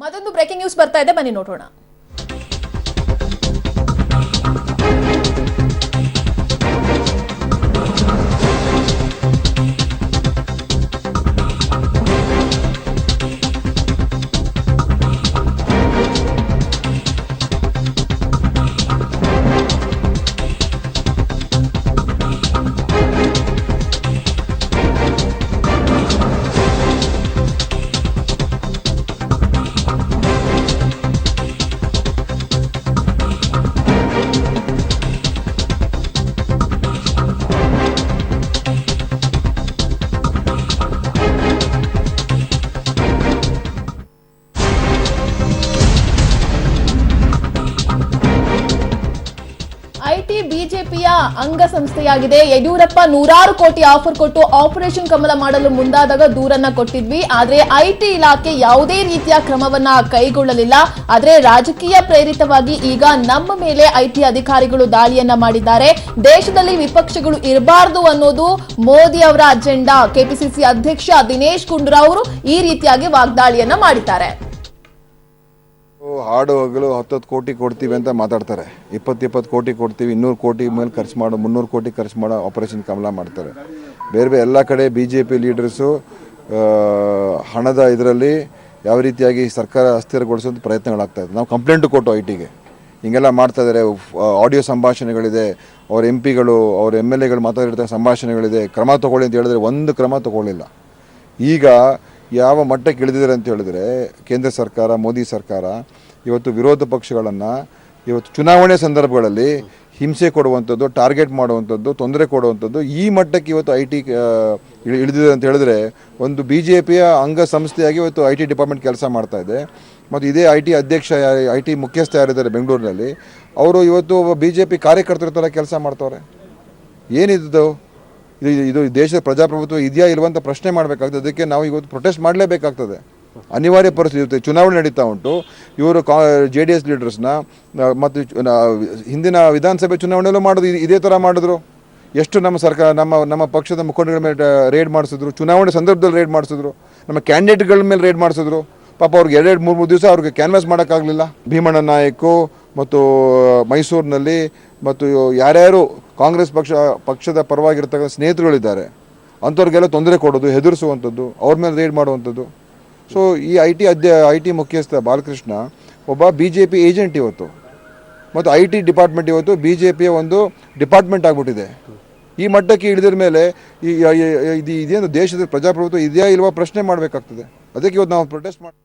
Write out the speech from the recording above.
ಮತ್ತೊಂದು breaking news ಬರ್ತಾ ಇದೆ, ಬನ್ನಿ ನೋಡೋಣ. ಐಟಿ ಬಿಜೆಪಿಯ ಅಂಗಸಂಸ್ಥೆಯಾಗಿದೆ. ಯಡಿಯೂರಪ್ಪ ನೂರಾರು ಕೋಟಿ ಆಫರ್ ಕೊಟ್ಟು ಆಪರೇಷನ್ ಕಮಲ ಮಾಡಲು ಮುಂದಾದಾಗ ದೂರನ್ನ ಕೊಟ್ಟಿದ್ವಿ. ಆದ್ರೆ ಐಟಿ ಇಲಾಖೆ ಯಾವುದೇ ರೀತಿಯ ಕ್ರಮವನ್ನ ಕೈಗೊಳ್ಳಲಿಲ್ಲ. ಆದ್ರೆ ರಾಜಕೀಯ ಪ್ರೇರಿತವಾಗಿ ಈಗ ನಮ್ಮ ಮೇಲೆ ಐಟಿ ಅಧಿಕಾರಿಗಳು ದಾಳಿಯನ್ನ ಮಾಡಿದ್ದಾರೆ. ದೇಶದಲ್ಲಿ ವಿಪಕ್ಷಗಳು ಇರಬಾರದು ಅನ್ನೋದು ಮೋದಿ ಅವರ ಅಜೆಂಡಾ. ಕೆಪಿಸಿಸಿ ಅಧ್ಯಕ್ಷ ದಿನೇಶ್ ಗುಂಡೂರಾವ್ ಅವರು ಈ ರೀತಿಯಾಗಿ ವಾಗ್ದಾಳಿಯನ್ನ ಮಾಡಿದ್ದಾರೆ. ಹಾಡು ಹಗಲು 10 ಕೋಟಿ ಕೊಡ್ತೀವಿ ಅಂತ ಮಾತಾಡ್ತಾರೆ. 20 ಕೋಟಿ ಕೊಡ್ತೀವಿ, 200 ಕೋಟಿ ಮೇಲೆ ಖರ್ಚು ಮಾಡೋ, 300 ಕೋಟಿ ಖರ್ಚು ಮಾಡೋ ಆಪರೇಷನ್ ಕಮಲ ಮಾಡ್ತಾರೆ. ಬೇರೆ ಎಲ್ಲ ಕಡೆ BJP ಲೀಡರ್ಸು ಹಣದ ಇದರಲ್ಲಿ ಯಾವ ರೀತಿಯಾಗಿ ಸರ್ಕಾರ ಅಸ್ಥಿರಗೊಳಿಸೋದು ಪ್ರಯತ್ನಗಳಾಗ್ತಾಯಿದೆ. ನಾವು ಕಂಪ್ಲೇಂಟು ಕೊಟ್ಟು ಐಟಿಗೆ ಹಿಂಗೆಲ್ಲ ಮಾಡ್ತಾ ಇದ್ದಾರೆ. ಆಡಿಯೋ ಸಂಭಾಷಣೆಗಳಿದೆ, ಅವ್ರ MP ಗಳು ಅವ್ರ MLAಗಳು ಮಾತಾಡಿರ್ತಾರೆ, ಸಂಭಾಷಣೆಗಳಿದೆ. ಕ್ರಮ ತೊಗೊಳ್ಳಿ ಅಂತ ಹೇಳಿದ್ರೆ ಒಂದು ಕ್ರಮ ತೊಗೊಳ್ಳಿಲ್ಲ. ಈಗ ಯಾವ ಮಟ್ಟಕ್ಕೆ ಇಳಿದಿದ್ದಾರೆ ಅಂತ ಹೇಳಿದ್ರೆ ಕೇಂದ್ರ ಸರ್ಕಾರ, ಮೋದಿ ಸರ್ಕಾರ ಇವತ್ತು ವಿರೋಧ ಪಕ್ಷಗಳನ್ನು ಇವತ್ತು ಚುನಾವಣೆ ಸಂದರ್ಭಗಳಲ್ಲಿ ಹಿಂಸೆ ಕೊಡುವಂಥದ್ದು, ಟಾರ್ಗೆಟ್ ಮಾಡುವಂಥದ್ದು, ತೊಂದರೆ ಕೊಡುವಂಥದ್ದು ಈ ಮಟ್ಟಕ್ಕೆ ಇವತ್ತು ಐಟಿ ಇಳಿದಿದೆ ಅಂತ ಹೇಳಿದ್ರೆ ಒಂದು BJPಯ ಅಂಗಸಂಸ್ಥೆಯಾಗಿ ಇವತ್ತು IT ಡಿಪಾರ್ಟ್ಮೆಂಟ್ ಕೆಲಸ ಮಾಡ್ತಾ ಇದೆ. ಮತ್ತು ಇದೇ IT ಅಧ್ಯಕ್ಷ, IT ಮುಖ್ಯಸ್ಥ ಯಾರಿದ್ದಾರೆ ಬೆಂಗಳೂರಿನಲ್ಲಿ, ಅವರು ಇವತ್ತು BJP ಕಾರ್ಯಕರ್ತರ ಥರ ಕೆಲಸ ಮಾಡ್ತವ್ರೆ. ಏನಿದ್ದು ಇದು ದೇಶದ ಪ್ರಜಾಪ್ರಭುತ್ವ ಇದೆಯಾ ಇಲ್ವಂತ ಪ್ರಶ್ನೆ ಮಾಡಬೇಕಾಗ್ತದೆ. ಅದಕ್ಕೆ ನಾವು ಇವತ್ತು ಪ್ರೊಟೆಸ್ಟ್ ಮಾಡಲೇಬೇಕಾಗ್ತದೆ. ಅನಿವಾರ್ಯ ಪರಿಸ್ಥಿತಿ ಇರುತ್ತೆ. ಚುನಾವಣೆ ನಡೀತಾ ಉಂಟು. ಇವರು JDS ಲೀಡರ್ಸ್ನ ಮತ್ತು ಹಿಂದಿನ ವಿಧಾನಸಭೆ ಚುನಾವಣೆಯಲ್ಲೂ ಮಾಡೋದು ಇದೇ ಥರ ಮಾಡಿದ್ರು. ಎಷ್ಟು ನಮ್ಮ ಸರ್ಕಾರ ನಮ್ಮ ಪಕ್ಷದ ಮುಖಂಡಗಳ ಮೇಲೆ ರೇಡ್ ಮಾಡಿಸಿದ್ರು, ಚುನಾವಣೆ ಸಂದರ್ಭದಲ್ಲಿ ರೇಡ್ ಮಾಡಿಸಿದ್ರು, ನಮ್ಮ ಕ್ಯಾಂಡಿಡೇಟ್ಗಳ ಮೇಲೆ ರೇಡ್ ಮಾಡಿಸಿದ್ರು. ಪಾಪ ಅವ್ರಿಗೆ 2-3 ದಿವಸ ಅವ್ರಿಗೆ ಕ್ಯಾನ್ವಾಸ್ ಮಾಡೋಕ್ಕಾಗಲಿಲ್ಲ. ಭೀಮಣ್ಣ ನಾಯಕು ಮತ್ತು ಮೈಸೂರಿನಲ್ಲಿ ಮತ್ತು ಯಾರ್ಯಾರು ಕಾಂಗ್ರೆಸ್ ಪಕ್ಷದ ಪರವಾಗಿರ್ತಕ್ಕಂಥ ಸ್ನೇಹಿತರುಗಳಿದ್ದಾರೆ ಅಂಥವ್ರಿಗೆಲ್ಲ ತೊಂದರೆ ಕೊಡೋದು, ಹೆದರಿಸುವಂಥದ್ದು, ಅವ್ರ ಮೇಲೆ ರೇಡ್ ಮಾಡುವಂಥದ್ದು. ಸೊ ಈ ಐಟಿ ಮುಖ್ಯಸ್ಥ ಬಾಲಕೃಷ್ಣ ಒಬ್ಬ BJP ಏಜೆಂಟ್ ಇವತ್ತು, ಮತ್ತು IT ಡಿಪಾರ್ಟ್ಮೆಂಟ್ ಇವತ್ತು BJPಯ ಒಂದು ಡಿಪಾರ್ಟ್ಮೆಂಟ್ ಆಗಿಬಿಟ್ಟಿದೆ. ಈ ಮಟ್ಟಕ್ಕೆ ಇಳಿದ್ರ ಮೇಲೆ ಇದೇನು ದೇಶದ ಪ್ರಜಾಪ್ರಭುತ್ವ ಇದೆಯಾ ಇಲ್ವಾ ಪ್ರಶ್ನೆ ಮಾಡಬೇಕಾಗ್ತದೆ. ಅದಕ್ಕೆ ಇವತ್ತು ನಾವು ಪ್ರೊಟೆಸ್ಟ್ ಮಾಡಿ